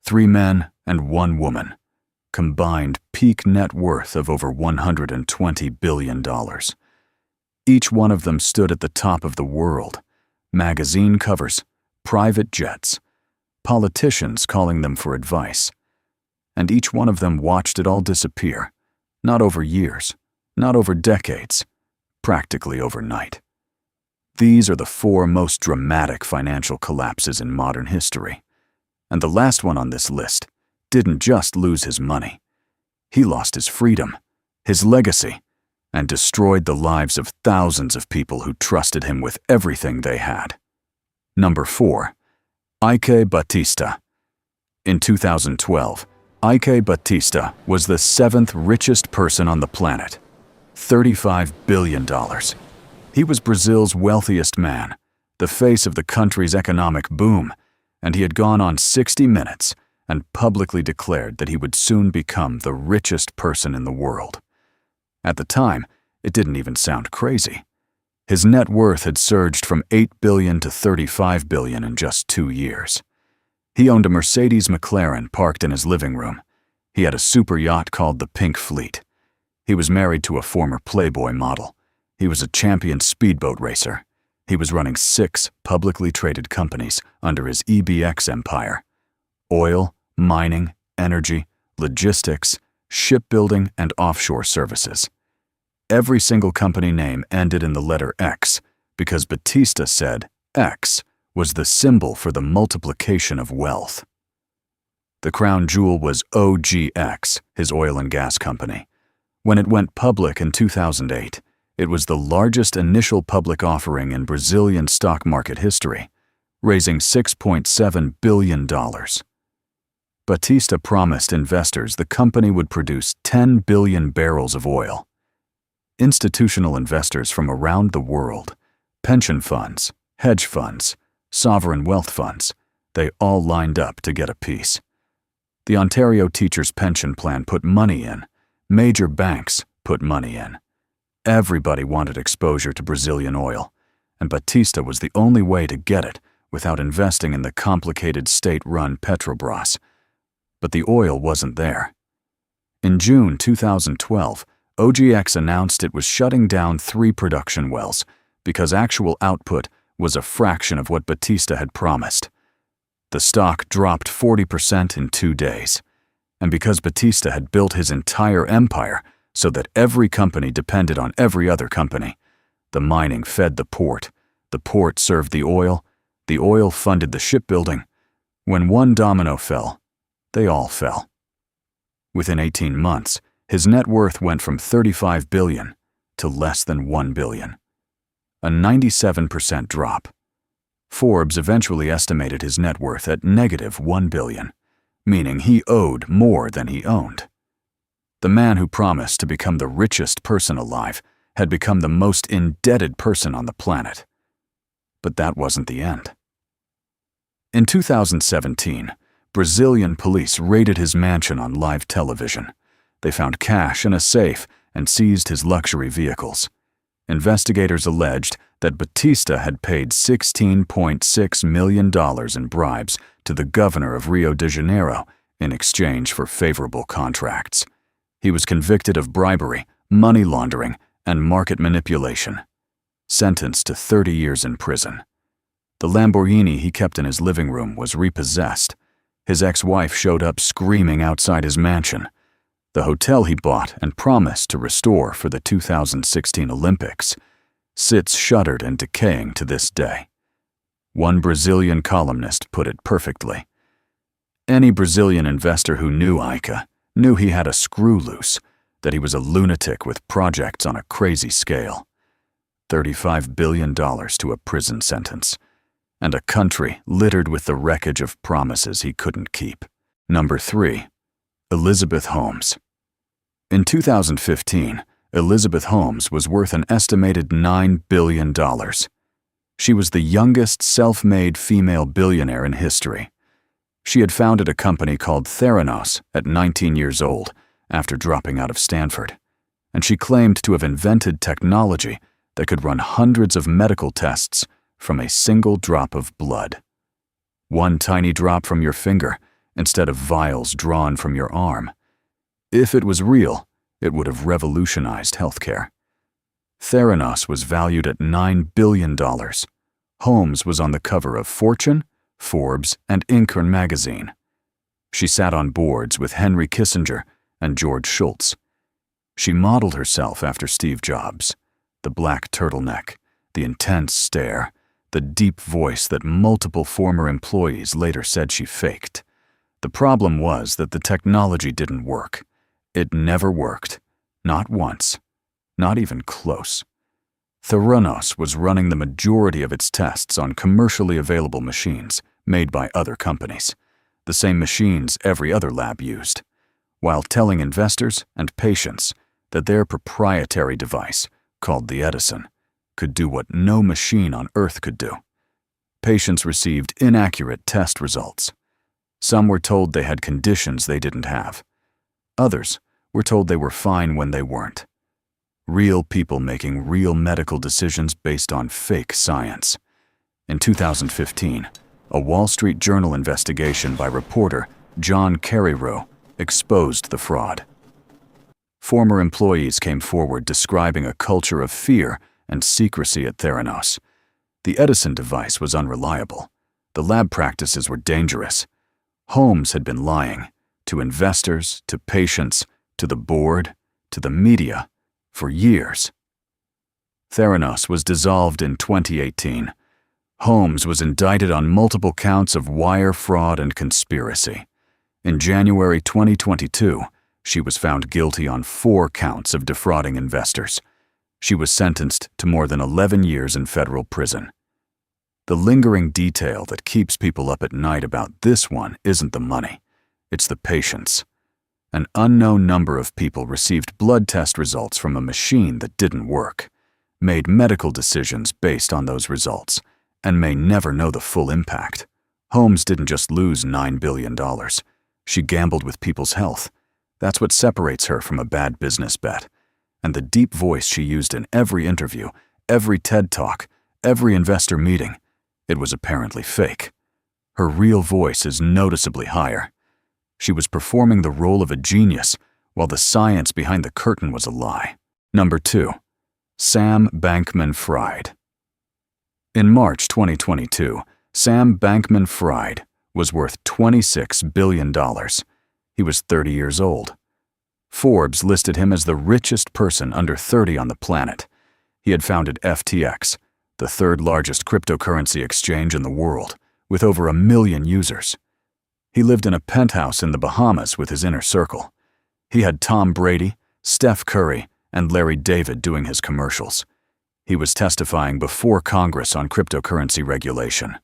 3 men and 1 woman, combined peak net worth of over $120 billion. Each one of them stood at the top of the world. Magazine covers, private jets, politicians calling them for advice. And each one of them watched it all disappear, not over years, not over decades, practically overnight. These are the 4 most dramatic financial collapses in modern history. And the last one on this list didn't just lose his money. He lost his freedom, his legacy, and destroyed the lives of thousands of people who trusted him with everything they had. Number 4. Ike Batista. In 2012, Ike Batista was the 7th richest person on the planet, $35 billion. He was Brazil's wealthiest man, the face of the country's economic boom, and he had gone on 60 Minutes and publicly declared that he would soon become the richest person in the world. At the time, it didn't even sound crazy. His net worth had surged from $8 billion to $35 billion in just 2 years. He owned a Mercedes McLaren parked in his living room. He had a super yacht called the Pink Fleet. He was married to a former Playboy model. He was a champion speedboat racer. He was running 6 publicly traded companies under his EBX empire: oil, mining, energy, logistics, shipbuilding, and offshore services. Every single company name ended in the letter X because Batista said X was the symbol for the multiplication of wealth. The crown jewel was OGX, his oil and gas company. When it went public in 2008, it was the largest initial public offering in Brazilian stock market history, raising $6.7 billion. Batista promised investors the company would produce 10 billion barrels of oil. Institutional investors from around the world, pension funds, hedge funds, sovereign wealth funds, they all lined up to get a piece. The Ontario Teachers' Pension Plan put money in. Major banks put money in. Everybody wanted exposure to Brazilian oil, and Batista was the only way to get it without investing in the complicated state-run Petrobras. But the oil wasn't there. In June 2012, OGX announced it was shutting down 3 production wells because actual output was a fraction of what Batista had promised. The stock dropped 40% in 2 days. And because Batista had built his entire empire so that every company depended on every other company, the mining fed the port served the oil funded the shipbuilding. When one domino fell, they all fell. Within 18 months, his net worth went from $35 billion to less than $1 billion. A 97% drop. Forbes eventually estimated his net worth at negative $1 billion, meaning he owed more than he owned. The man who promised to become the richest person alive had become the most indebted person on the planet. But that wasn't the end. In 2017, Brazilian police raided his mansion on live television. They found cash in a safe and seized his luxury vehicles. Investigators alleged that Batista had paid $16.6 million in bribes to the governor of Rio de Janeiro in exchange for favorable contracts. He was convicted of bribery, money laundering, and market manipulation. Sentenced to 30 years in prison. The Lamborghini he kept in his living room was repossessed. His ex-wife showed up screaming outside his mansion. The hotel he bought and promised to restore for the 2016 Olympics sits shuttered and decaying to this day. One Brazilian columnist put it perfectly. Any Brazilian investor who knew Ike knew he had a screw loose, that he was a lunatic with projects on a crazy scale. $35 billion to a prison sentence, and a country littered with the wreckage of promises he couldn't keep. Number 3. Elizabeth Holmes. In 2015, Elizabeth Holmes was worth an estimated $9 billion. She was the youngest self-made female billionaire in history. She had founded a company called Theranos at 19 years old after dropping out of Stanford, and she claimed to have invented technology that could run hundreds of medical tests from a single drop of blood. One tiny drop from your finger, instead of vials drawn from your arm. If it was real, it would have revolutionized healthcare. Theranos was valued at $9 billion. Holmes was on the cover of Fortune, Forbes, and Inc. magazine. She sat on boards with Henry Kissinger and George Shultz. She modeled herself after Steve Jobs. The black turtleneck, the intense stare, the deep voice that multiple former employees later said she faked. The problem was that the technology didn't work. It never worked. Not once. Not even close. Theranos was running the majority of its tests on commercially available machines made by other companies, the same machines every other lab used, while telling investors and patients that their proprietary device, called the Edison, could do what no machine on Earth could do. Patients received inaccurate test results. Some were told they had conditions they didn't have. Others were told they were fine when they weren't. Real people making real medical decisions based on fake science. In 2015, a Wall Street Journal investigation by reporter John Carreyrou exposed the fraud. Former employees came forward describing a culture of fear and secrecy at Theranos. The Edison device was unreliable. The lab practices were dangerous. Holmes had been lying to investors, to patients, to the board, to the media for years. Theranos was dissolved in 2018. Holmes was indicted on multiple counts of wire fraud and conspiracy. In January 2022, she was found guilty on 4 counts of defrauding investors. She was sentenced to more than 11 years in federal prison. The lingering detail that keeps people up at night about this one isn't the money, it's the patience. An unknown number of people received blood test results from a machine that didn't work, made medical decisions based on those results, and may never know the full impact. Holmes didn't just lose $9 billion. She gambled with people's health. That's what separates her from a bad business bet. And the deep voice she used in every interview, every TED Talk, every investor meeting, it was apparently fake. Her real voice is noticeably higher. She was performing the role of a genius, while the science behind the curtain was a lie. Number 2. Sam Bankman-Fried. In March 2022, Sam Bankman-Fried was worth $26 billion. He was 30 years old. Forbes listed him as the richest person under 30 on the planet. He had founded FTX, the 3rd largest cryptocurrency exchange in the world, with over 1 million users. He lived in a penthouse in the Bahamas with his inner circle. He had Tom Brady, Steph Curry, and Larry David doing his commercials. He was testifying before Congress on cryptocurrency regulation.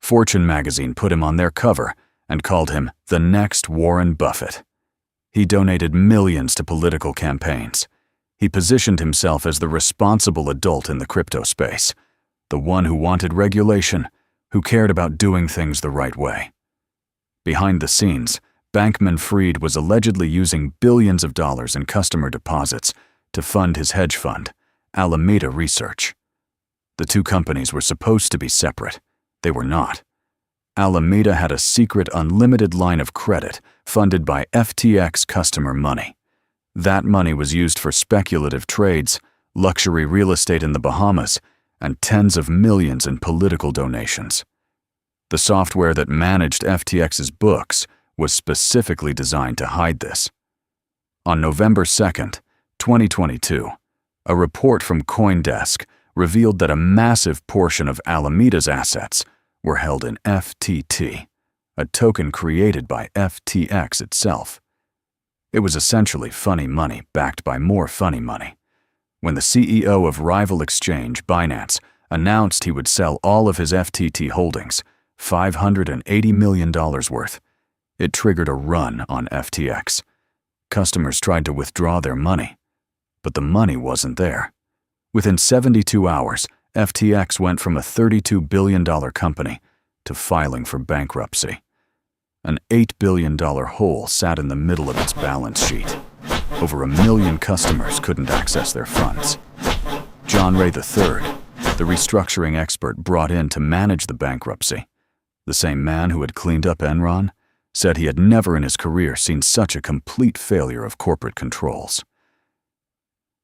Fortune magazine put him on their cover and called him the next Warren Buffett. He donated millions to political campaigns. He positioned himself as the responsible adult in the crypto space, the one who wanted regulation, who cared about doing things the right way. Behind the scenes, Bankman-Fried was allegedly using billions of dollars in customer deposits to fund his hedge fund, Alameda Research. The two companies were supposed to be separate. They were not. Alameda had a secret unlimited line of credit funded by FTX customer money. That money was used for speculative trades, luxury real estate in the Bahamas, and tens of millions in political donations. The software that managed FTX's books was specifically designed to hide this. On November 2nd, 2022, a report from CoinDesk revealed that a massive portion of Alameda's assets were held in FTT, a token created by FTX itself. It was essentially funny money backed by more funny money. When the CEO of rival exchange, Binance, announced he would sell all of his FTT holdings, $580 million worth, it triggered a run on FTX. Customers tried to withdraw their money, but the money wasn't there. Within 72 hours, FTX went from a $32 billion company to filing for bankruptcy. An $8 billion hole sat in the middle of its balance sheet. Over 1 million customers couldn't access their funds. John Ray III, the restructuring expert brought in to manage the bankruptcy, the same man who had cleaned up Enron, said he had never in his career seen such a complete failure of corporate controls.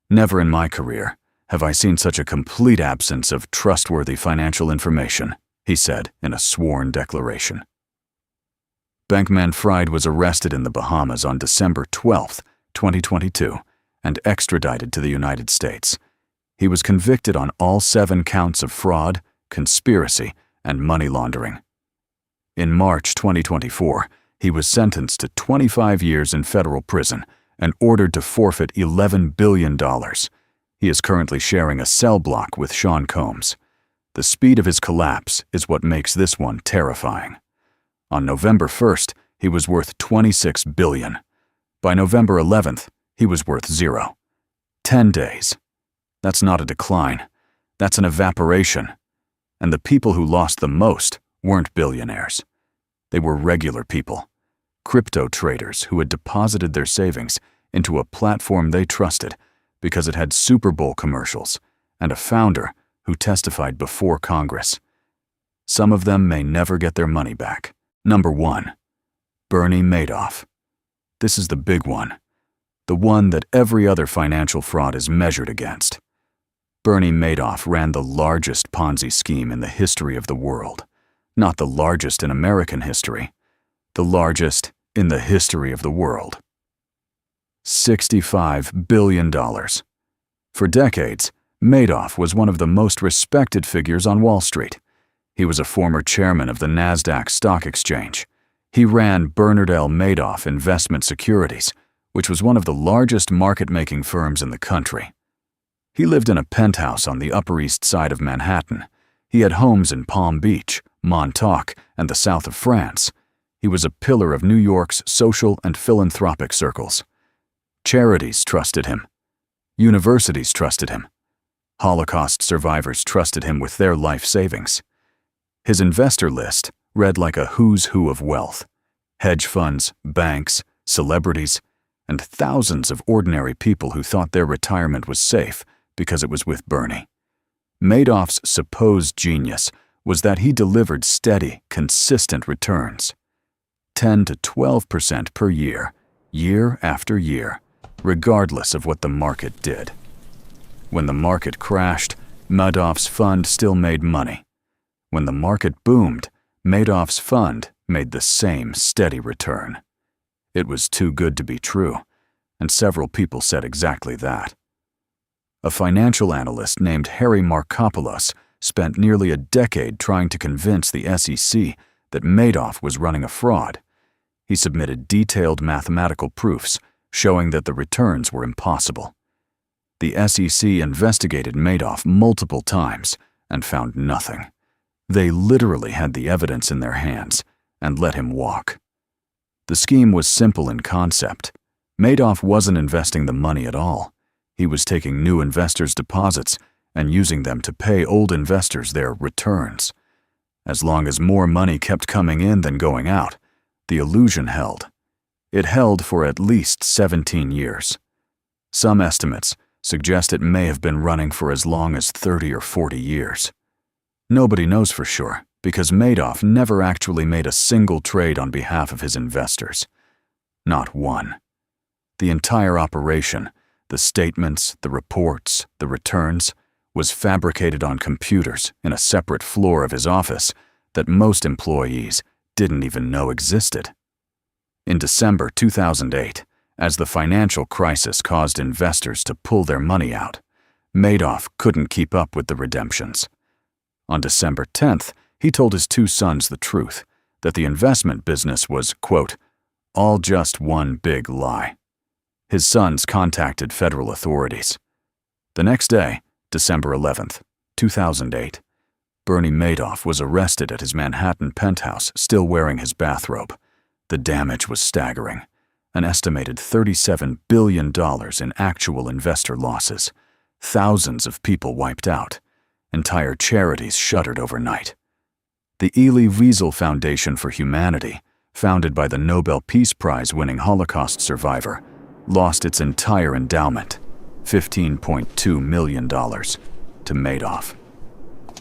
"Never in my career have I seen such a complete absence of trustworthy financial information," he said in a sworn declaration. Bankman-Fried was arrested in the Bahamas on December 12, 2022, and extradited to the United States. He was convicted on all 7 counts of fraud, conspiracy, and money laundering. In March 2024, he was sentenced to 25 years in federal prison and ordered to forfeit $11 billion. He is currently sharing a cell block with Sean Combs. The speed of his collapse is what makes this one terrifying. On November 1st, he was worth $26 billion. By November 11th, he was worth 0. 10 days. That's not a decline. That's an evaporation. And the people who lost the most weren't billionaires. They were regular people, crypto traders who had deposited their savings into a platform they trusted because it had Super Bowl commercials and a founder who testified before Congress. Some of them may never get their money back. Number 1. Bernie Madoff. This is the big one, the one that every other financial fraud is measured against. Bernie Madoff ran the largest Ponzi scheme in the history of the world. Not the largest in American history, the largest in the history of the world. $65 billion. For decades, Madoff was one of the most respected figures on Wall Street. He was a former chairman of the NASDAQ stock exchange. He ran Bernard L. Madoff Investment Securities, which was one of the largest market-making firms in the country. He lived in a penthouse on the Upper East Side of Manhattan. He had homes in Palm Beach, Montauk, and the south of France. He was a pillar of New York's social and philanthropic circles. Charities trusted him. Universities trusted him. Holocaust survivors trusted him with their life savings. His investor list read like a who's who of wealth: hedge funds, banks, celebrities, and thousands of ordinary people who thought their retirement was safe because it was with Bernie. Madoff's supposed genius was that he delivered steady, consistent returns. 10 to 12% per year, year after year, regardless of what the market did. When the market crashed, Madoff's fund still made money. When the market boomed, Madoff's fund made the same steady return. It was too good to be true, and several people said exactly that. A financial analyst named Harry Markopolos spent nearly a decade trying to convince the SEC that Madoff was running a fraud. He submitted detailed mathematical proofs showing that the returns were impossible. The SEC investigated Madoff multiple times and found nothing. They literally had the evidence in their hands and let him walk. The scheme was simple in concept. Madoff wasn't investing the money at all. He was taking new investors' deposits and using them to pay old investors their returns. As long as more money kept coming in than going out, the illusion held. It held for at least 17 years. Some estimates suggest it may have been running for as long as 30 or 40 years. Nobody knows for sure, because Madoff never actually made a single trade on behalf of his investors. Not one. The entire operation, the statements, the reports, the returns, was fabricated on computers in a separate floor of his office that most employees didn't even know existed. In December 2008, as the financial crisis caused investors to pull their money out, Madoff couldn't keep up with the redemptions. On December 10th, he told his 2 sons the truth, that the investment business was, quote, all just one big lie. His sons contacted federal authorities. The next day, December 11th, 2008, Bernie Madoff was arrested at his Manhattan penthouse still wearing his bathrobe. The damage was staggering. An estimated $37 billion in actual investor losses. Thousands of people wiped out. Entire charities shuttered overnight. The Elie Wiesel Foundation for Humanity, founded by the Nobel Peace Prize-winning Holocaust survivor, lost its entire endowment, $15.2 million, to Madoff.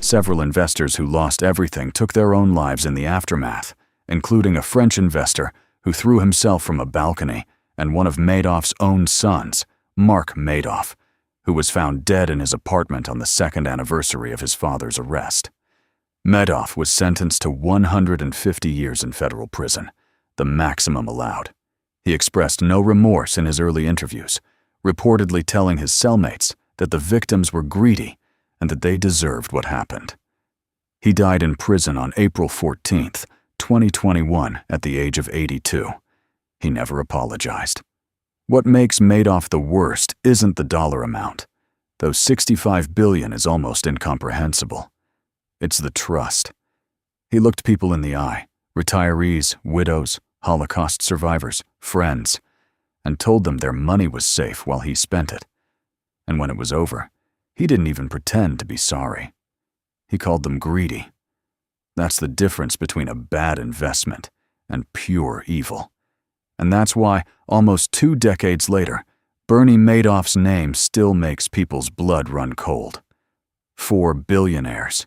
Several investors who lost everything took their own lives in the aftermath, including a French investor who threw himself from a balcony, and one of Madoff's own sons, Mark Madoff, who was found dead in his apartment on the second anniversary of his father's arrest. Madoff was sentenced to 150 years in federal prison, the maximum allowed. He expressed no remorse in his early interviews, reportedly telling his cellmates that the victims were greedy and that they deserved what happened. He died in prison on April 14, 2021, at the age of 82. He never apologized. What makes Madoff the worst isn't the dollar amount, though $65 billion is almost incomprehensible. It's the trust. He looked people in the eye, retirees, widows, Holocaust survivors, friends, and told them their money was safe while he spent it. And when it was over, he didn't even pretend to be sorry. He called them greedy. That's the difference between a bad investment and pure evil. And that's why, almost 2 decades later, Bernie Madoff's name still makes people's blood run cold. 4 billionaires,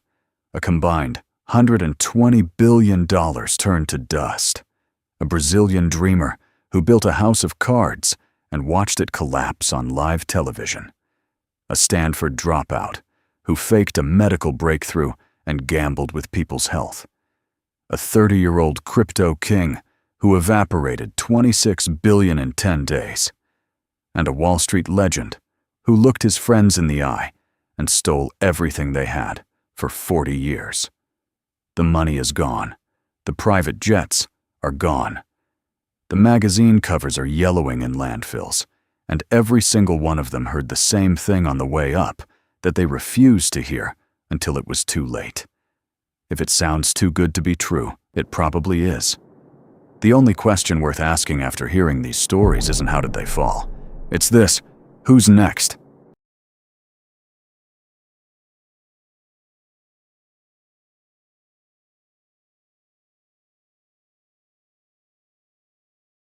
a combined $120 billion turned to dust. A Brazilian dreamer who built a house of cards and watched it collapse on live television. A Stanford dropout who faked a medical breakthrough and gambled with people's health. A 30-year-old crypto king who evaporated $26 billion in 10 days. And a Wall Street legend who looked his friends in the eye and stole everything they had for 40 years. The money is gone. The private jets are gone. The magazine covers are yellowing in landfills, and every single one of them heard the same thing on the way up that they refused to hear until it was too late. If it sounds too good to be true, it probably is. The only question worth asking after hearing these stories isn't how did they fall. It's this: who's next?